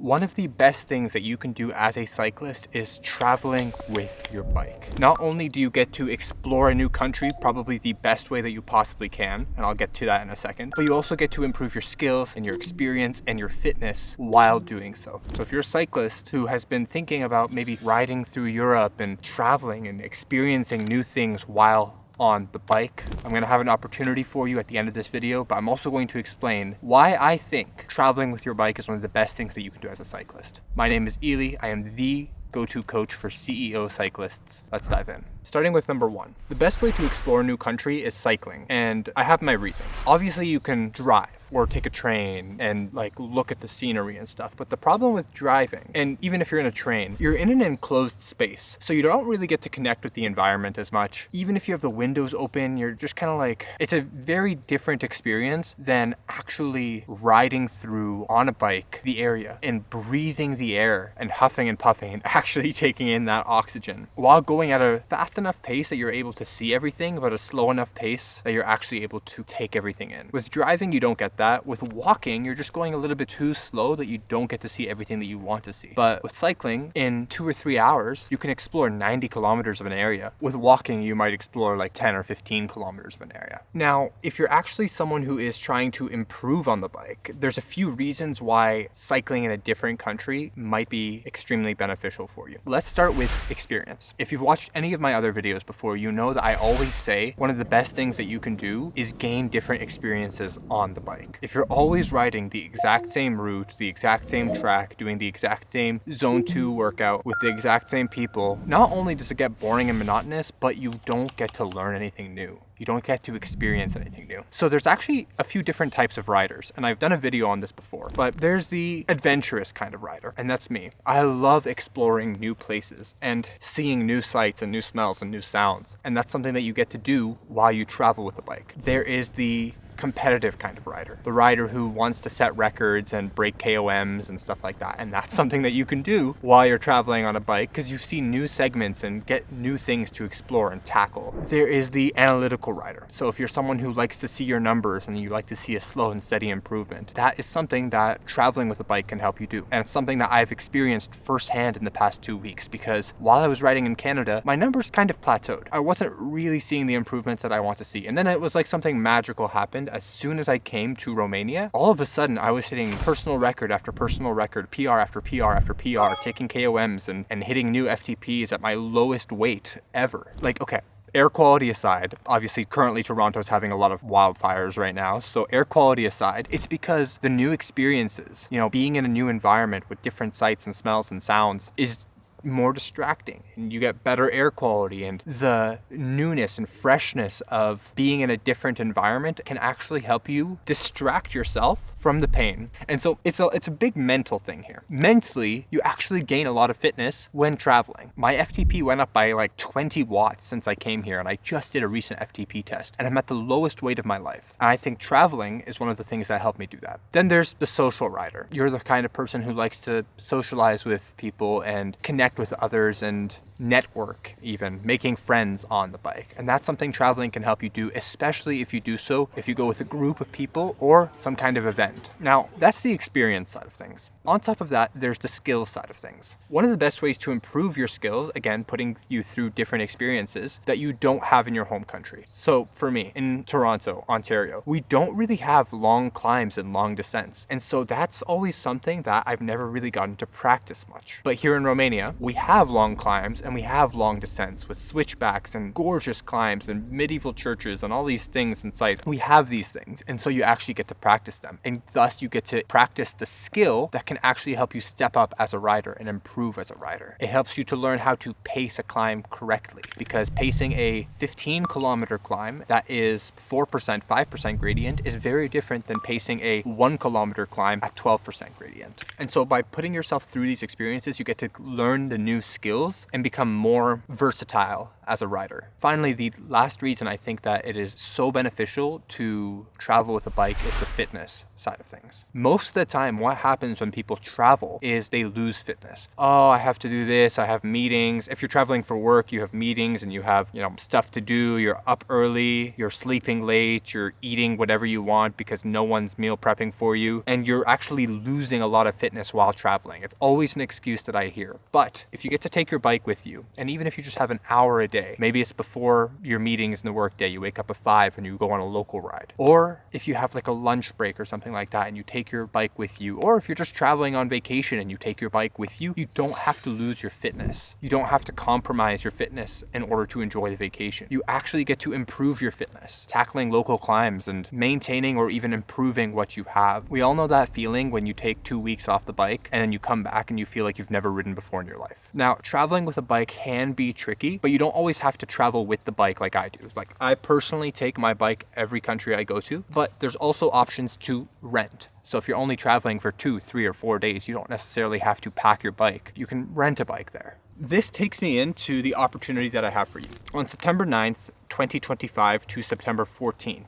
One of the best things that you can do as a cyclist is traveling with your bike. Not only do you get to explore a new country, probably the best way that you possibly can, and I'll get to that in a second, but you also get to improve your skills and your experience and your fitness while doing so. So if you're a cyclist who has been thinking about maybe riding through Europe and traveling and experiencing new things while on the bike, I'm going to have an opportunity for you at the end of this video, but I'm also going to explain why I think traveling with your bike is one of the best things that you can do as a cyclist. My name is Elie. I am the go-to coach for CEO cyclists. Let's dive in. Starting with number one, the best way to explore a new country is cycling, and I have my reasons. Obviously, you can drive or take a train and look at the scenery and stuff, but the problem with driving, and even if you're in a train, you're in an enclosed space, so you don't really get to connect with the environment as much. Even if you have the windows open, you're just kind of it's a very different experience than actually riding through on a bike the area and breathing the air and huffing and puffing and actually taking in that oxygen while going at a fast enough pace that you're able to see everything, but a slow enough pace that you're actually able to take everything in. With driving, you don't get that. With walking, you're just going a little bit too slow that you don't get to see everything that you want to see. But with cycling, in 2 or 3 hours, you can explore 90 kilometers of an area. With walking, you might explore 10 or 15 kilometers of an area. Now, if you're actually someone who is trying to improve on the bike, there's a few reasons why cycling in a different country might be extremely beneficial for you. Let's start with experience. If you've watched any of my other videos before, you know that I always say one of the best things that you can do is gain different experiences on the bike. If you're always riding the exact same route, the exact same track, doing the exact same zone 2 workout with the exact same people, not only does it get boring and monotonous, but you don't get to learn anything new. You don't get to experience anything new. So there's actually a few different types of riders, and I've done a video on this before, but there's the adventurous kind of rider, and that's me. I love exploring new places and seeing new sights and new smells and new sounds, and that's something that you get to do while you travel with a bike. There is the competitive kind of rider, the rider who wants to set records and break KOMs and stuff like that, and that's something that you can do while you're traveling on a bike because you see new segments and get new things to explore and tackle. There is the analytical rider. So if you're someone who likes to see your numbers and you like to see a slow and steady improvement, that is something that traveling with a bike can help you do, and it's something that I've experienced firsthand in the past 2 weeks because while I was riding in Canada, my numbers kind of plateaued. I wasn't really seeing the improvements that I want to see, and then it was like something magical happened. As soon as I came to Romania, all of a sudden I was hitting personal record after personal record, PR after PR after PR, taking KOMs and hitting new FTPs at my lowest weight ever. Okay, air quality aside, obviously currently Toronto's having a lot of wildfires right now, so air quality aside, it's because the new experiences, being in a new environment with different sights and smells and sounds is more distracting, and you get better air quality, and the newness and freshness of being in a different environment can actually help you distract yourself from the pain. And so it's a big mental thing here. Mentally, you actually gain a lot of fitness when traveling. My FTP went up by 20 watts since I came here, and I just did a recent FTP test, and I'm at the lowest weight of my life. And I think traveling is one of the things that helped me do that. Then there's the social rider. You're the kind of person who likes to socialize with people and connect with others and network, even making friends on the bike. And that's something traveling can help you do, especially if you do so if you go with a group of people or some kind of event. Now, that's the experience side of things. On top of that, there's the skills side of things. One of the best ways to improve your skills, again, putting you through different experiences that you don't have in your home country. So for me, in Toronto, Ontario, we don't really have long climbs and long descents. And so that's always something that I've never really gotten to practice much. But here in Romania, we have long climbs and we have long descents with switchbacks and gorgeous climbs and medieval churches and all these things and sites. We have these things, and so you actually get to practice them, and thus you get to practice the skill that can actually help you step up as a rider and improve as a rider. It helps you to learn how to pace a climb correctly, because pacing a 15-kilometer climb that is 4%, 5% gradient is very different than pacing a 1-kilometer climb at 12% gradient. And so by putting yourself through these experiences, you get to learn the new skills and become become more versatile as a rider. Finally, the last reason I think that it is so beneficial to travel with a bike is the fitness side of things. Most of the time, what happens when people travel is they lose fitness. Oh, I have to do this, I have meetings. If you're traveling for work, you have meetings and you have, stuff to do. You're up early, you're sleeping late, you're eating whatever you want because no one's meal prepping for you, and you're actually losing a lot of fitness while traveling. It's always an excuse that I hear. But if you get to take your bike with you, and even if you just have an hour a day, maybe it's before your meetings in the work day, you wake up at 5 and you go on a local ride. Or if you have like a lunch break or something like that and you take your bike with you, or if you're just traveling on vacation and you take your bike with you, you don't have to lose your fitness. You don't have to compromise your fitness in order to enjoy the vacation. You actually get to improve your fitness, tackling local climbs and maintaining or even improving what you have. We all know that feeling when you take 2 weeks off the bike and then you come back and you feel like you've never ridden before in your life. Now, traveling with a bike can be tricky, but you don't always have to travel with the bike like I do. Like, I personally take my bike every country I go to, but there's also options to rent. So if you're only traveling for 2, 3, or 4 days, you don't necessarily have to pack your bike. You can rent a bike there. This takes me into the opportunity that I have for you. On September 9th, 2025 to September 14th,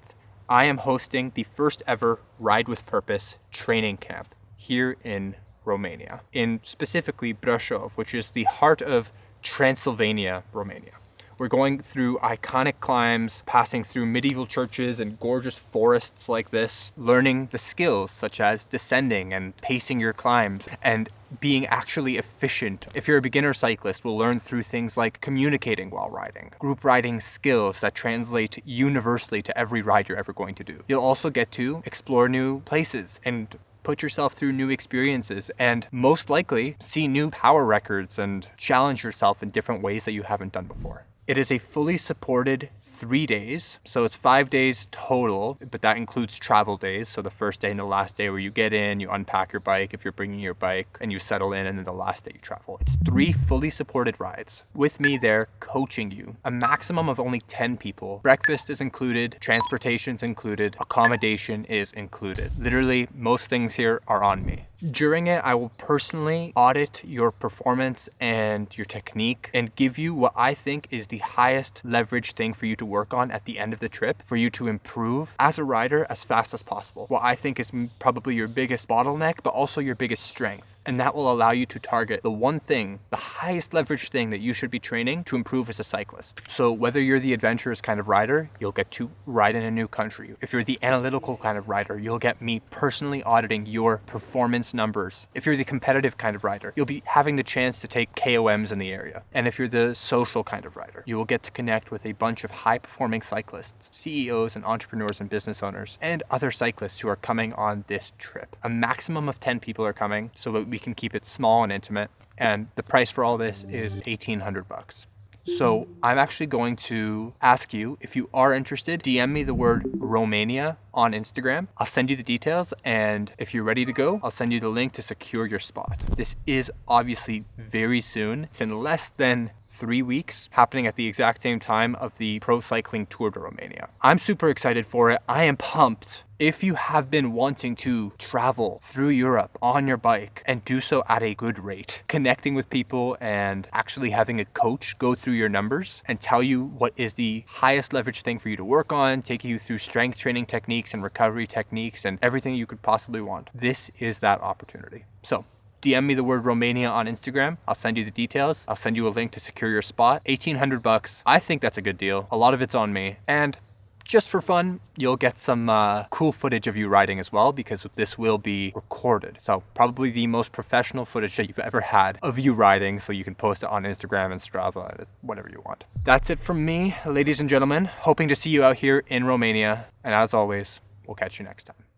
I am hosting the first ever Ride with Purpose training camp here in Romania, in specifically Brașov, which is the heart of Transylvania, Romania. We're going through iconic climbs, passing through medieval churches and gorgeous forests like this, learning the skills such as descending and pacing your climbs and being actually efficient. If you're a beginner cyclist, we'll learn through things like communicating while riding, group riding skills that translate universally to every ride you're ever going to do. You'll also get to explore new places and put yourself through new experiences and most likely see new power records and challenge yourself in different ways that you haven't done before. It is a fully supported 3 days, so it's 5 days total, but that includes travel days. So the first day and the last day where you get in, you unpack your bike if you're bringing your bike, and you settle in, and then the last day you travel. It's 3 fully supported rides with me there coaching you. A maximum of only 10 people. Breakfast is included, transportation's included, accommodation is included. Literally, most things here are on me. During it, I will personally audit your performance and your technique and give you what I think is the highest leverage thing for you to work on at the end of the trip, for you to improve as a rider as fast as possible. What I think is probably your biggest bottleneck, but also your biggest strength. And that will allow you to target the one thing, the highest leverage thing that you should be training to improve as a cyclist. So whether you're the adventurous kind of rider, you'll get to ride in a new country. If you're the analytical kind of rider, you'll get me personally auditing your performance numbers. If you're the competitive kind of rider, you'll be having the chance to take KOMs in the area. And if you're the social kind of rider, you will get to connect with a bunch of high-performing cyclists, CEOs and entrepreneurs and business owners, and other cyclists who are coming on this trip. A maximum of 10 people are coming so that we can keep it small and intimate. And the price for all this is $1,800. So I'm actually going to ask you, if you are interested, DM me the word Romania on Instagram. I'll send you the details, and if you're ready to go, I'll send you the link to secure your spot. This is obviously very soon. It's in less than 3 weeks, happening at the exact same time of the Pro Cycling Tour de Romania. I'm super excited for it. I am pumped. If you have been wanting to travel through Europe on your bike and do so at a good rate, connecting with people and actually having a coach go through your numbers and tell you what is the highest leverage thing for you to work on, taking you through strength training techniques and recovery techniques and everything you could possibly want, this is that opportunity. So DM me the word Romania on Instagram. I'll send you the details. I'll send you a link to secure your spot. $1,800. I think that's a good deal. A lot of it's on me. And just for fun, you'll get some cool footage of you riding as well, because this will be recorded. So probably the most professional footage that you've ever had of you riding, so you can post it on Instagram and Strava, whatever you want. That's it from me, ladies and gentlemen. Hoping to see you out here in Romania. And as always, we'll catch you next time.